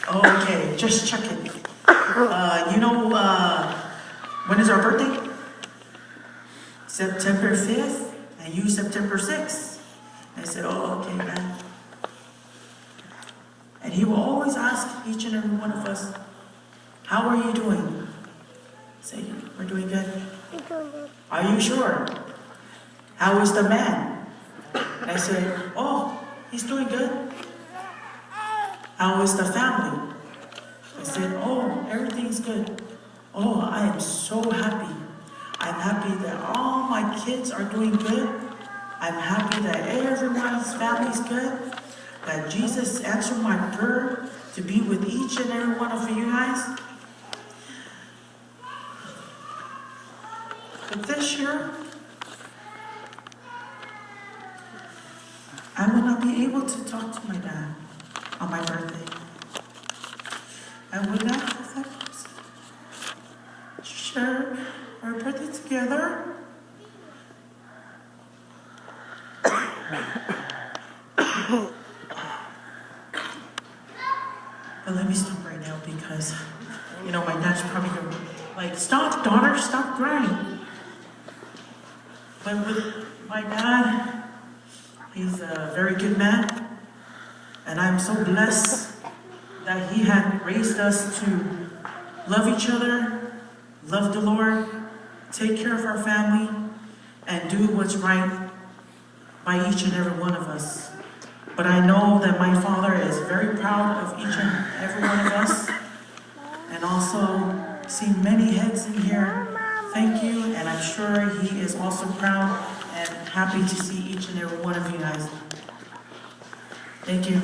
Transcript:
Okay, just checking. When is our birthday? September 5th, and you September 6th. I said, oh, okay, man. And he will always ask each and every one of us, how are you doing? Say, we're doing good. Are you sure? How is the man? And I said, oh, he's doing good. How is the family? I said, oh, everything's good. Oh, I am so happy. I'm happy that all my kids are doing good. I'm happy that everyone's family's good. That Jesus answered my prayer to be with each and every one of you guys. But this year, I will not be able to talk to my dad on my birthday. I would not have share our birthday together. But let me stop right now because, my dad's probably going to like, stop, daughter, stop crying. But with my dad, he's a very good man. And I'm so blessed that he had raised us to love each other, love the Lord, take care of our family, and do what's right by each and every one of us. But I know that my father is very proud of each and every one of us, and also see many heads in here. Thank you, and I'm sure he is also proud and happy to see each and every one of you guys. Thank you.